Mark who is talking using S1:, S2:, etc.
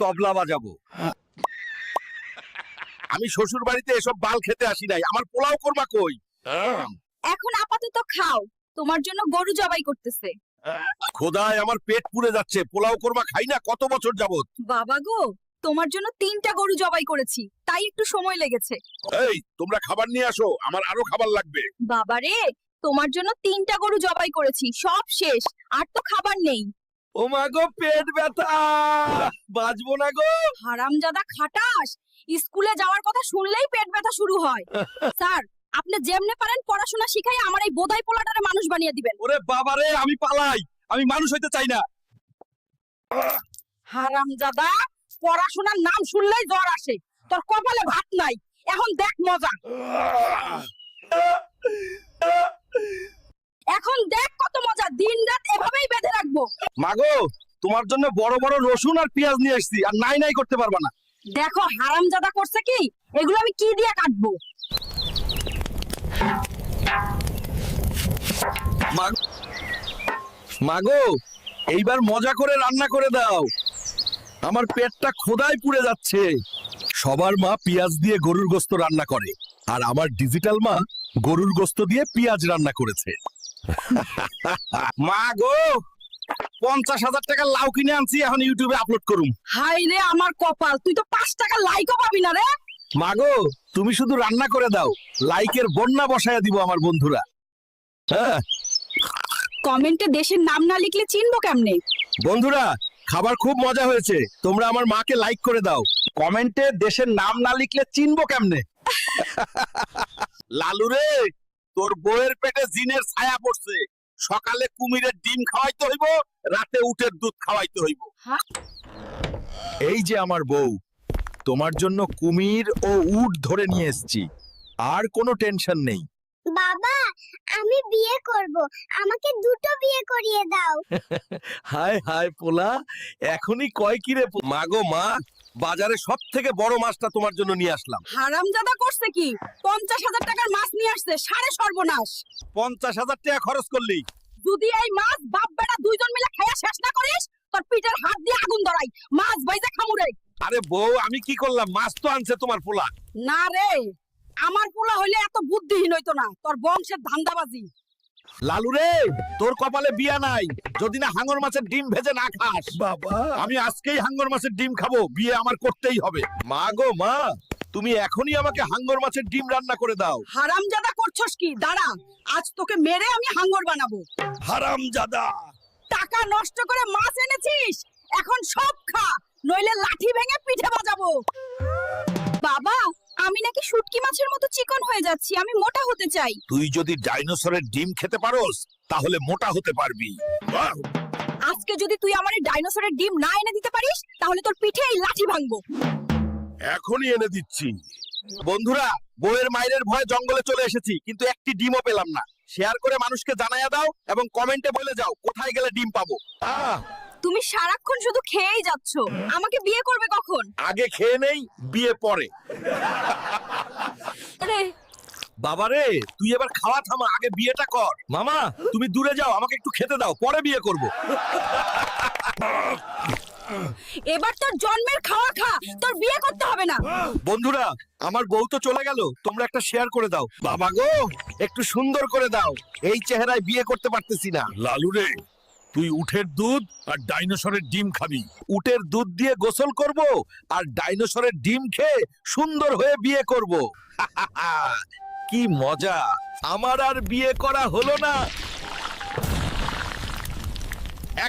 S1: তবলা বাজাবো। আমি শ্বশুর বাড়িতে এসব বাল খেতে আসি নাই। আমার পোলাও কোরমা কই?
S2: এখন আপাতত খাও, তোমার জন্য গরু জবাই করতেছে।
S1: খোদায় আমার পেট পুড়ে যাচ্ছে। পোলাও কোরমা খাই না কত বছর যাবত।
S2: বাবা গো, তোমার জন্য 3টা গরু জবাই করেছি, তাই একটু সময় লেগেছে।
S1: এই তোমরা খাবার নিয়ে আসো, আমার আরো খাবার লাগবে।
S2: বাবা রে, তোমার জন্য 3টা গরু জবাই করেছি, সব শেষ, আর তো খাবার নেই।
S1: ও মা গো, পেট ব্যথা, বাঁচবো না গো।
S2: হারামজাদা খাটাস, স্কুলে যাওয়ার কথা শুনলেই পেট ব্যথা শুরু হয়। স্যার, আপনি যেমনে পারেন পড়াশোনা শিখাই আমার এই বোধাই পোলাটারে মানুষ বানিয়ে দিবেন।
S1: ওরে বাবা রে, আমি পালাই, আমি মানুষ হইতে চাই না।
S2: হারামজাদা, পড়াশোনার নাম শুনলেই জ্বর আসে, তোর কপালে ভাত নাই, এখন দেখ মজা। এখন দেখ কত মজা, দিনরাত এভাবেই বেঁধে রাখবো।
S1: মাগো, তোমার জন্য বড় বড় রসুন আর পেঁয়াজ নিয়ে এসেছি, আর নাই নাই করতে পারবা না।
S2: দেখো হারামজাদা করছে কি, এগুলো আমি কি দিয়ে কাটবো?
S1: মাগো, এইবার মজা করে রান্না করে দাও, আমার পেটটা খোদায় পুড়ে যাচ্ছে। সবার মা পেঁয়াজ দিয়ে গরুর গোস্ত রান্না করে, আর আমার ডিজিটাল মা গরুর গোস্ত দিয়ে পেঁয়াজ রান্না করেছে। মা গো, 50,000 টাকার লাউ কিনে আনছি, এখন ইউটিউবে আপলোড করুম।
S2: হাই রে আমার কপাল, তুই তো 5 টাকা লাইকও পাবি না রে।
S1: মাগো, তুমি শুধু রান্না করে দাও, লাইকের বন্যা বসায় দিব আমার বন্ধুরা। হ্যাঁ
S2: কমেন্টে দেশের নাম না লিখলে চিনবো কেমনে?
S1: বন্ধুরা, খাবার খুব মজা হয়েছে, তোমরা আমার মাকে লাইক করে দাও। কমেন্টে দেশের নাম না লিখলে চিনবো কেমনে? লালু রে, তোর বউয়ের পেটে জিনের ছায়া পড়ছে। সকালে কুমিরের ডিম খাওয়াইতে হইব, রাতে উটের দুধ খাওয়াইতে হইব।
S2: হ্যাঁ?
S1: এই যে আমার বউ, তোমার জন্য কুমির ও উট ধরে নিয়ে এসেছি, আর কোনো টেনশন নেই।
S3: বাবা, আমি বিয়ে করব, আমাকে 2টো বিয়ে করিয়ে দাও।
S1: হায় হায় পোলা, এখনই কয় কি রে? মাগো মা, বাজারে সব থেকে বড় মাছটা তোমার জন্য নিয়ে আসলাম।
S2: হারামজাদা করছে কি, 50,000 টাকার মাছ নিয়ে আসছে, সাড়ে সর্বনাশ।
S1: 50,000 টাকা খরচ করলি?
S2: যদি এই মাছ বাপ বেটা দুইজন মিলে খাইয়া শেষ না করিস, তোর পিঠের হাত দিয়ে আগুন ধরাই, মাছ বাইজে খামুরে।
S1: আরে বউ, আমি কি করলাম? মাছ তো আনছে তোমার পোলা।
S2: না রে, আমার পোলা হইলে এত বুদ্ধিহীন হইতো না, তোর বংশের ধান্দাবাজি।
S1: লালু রে, তোর কপালে বিয়া নাই, যদি না হাঙ্গর মাছের ডিম ভেজে না খাস। বাবা, আমি আজকেই হাঙ্গর মাছের ডিম খাবো, বিয়ে আমার করতেই হবে। মা গো মা, তুমি এখনই আমাকে হাঙ্গর মাছের ডিম রান্না করে দাও।
S2: হারামজাদা করছস কি? দাঁড়া, আজ তোকে মেরে আমি হাঙ্গর বানাবো।
S1: হারামজাদা!
S2: টাকা নষ্ট করে মাছ এনেছিস, এখন সব খা, নইলে লাঠি ভেঙে পিঠে বাজাবো। বাবা, আমি নাকি শুটকি মাছের মতো চিকন হয়ে যাচ্ছি, আমি মোটা হতে চাই।
S1: তুই যদি ডাইনোসরের ডিম খেতে পারোস, তাহলে মোটা হতে পারবি।
S2: আজকে যদি তুই আমার এই ডাইনোসরের ডিম না এনে দিতে পারিস, তাহলে তোর পিঠে এই লাঠি ভাঙবো।
S1: এখনই এনে দিচ্ছি। বন্ধুরা, বউয়ের মায়ের ভয়ে জঙ্গলে চলে এসেছি, কিন্তু একটি ডিমও পেলাম না। শেয়ার করে মানুষকে জানাইয়া দাও এবং কমেন্টে বলে যাও কোথায় গেলে ডিম পাবো।
S2: তুমি সারাক্ষণ শুধু খেয়েই যাচ্ছ, আমাকে বিয়ে করবে কখন?
S1: আগে খেয়ে নেই, বিয়ে পরে।
S2: আরে
S1: বাবারে, তুই এবার খাওয়া থামা, আগে বিয়েটা কর। মামা, তুমি দূরে যাও, আমাকে একটু খেতে দাও, পরে বিয়ে করব।
S2: এবার তোর জন্মের খাওয়া খা, তোর বিয়ে করতে হবে না।
S1: বন্ধুরা, আমার বউ তো চলে গেল, তোমরা একটা শেয়ার করে দাও। বাবা গো, একটু সুন্দর করে দাও, এই চেহারায় বিয়ে করতে পারতেছি না। লালু রে, তুই উটের দুধ আর ডাইনোসরের ডিম খাবি। উটের দুধ দিয়ে গোসল করব, আর ডাইনোসরের ডিম খেয়ে সুন্দর হয়ে বিয়ে করব। কি মজা! আমার আর বিয়ে করা হলো না,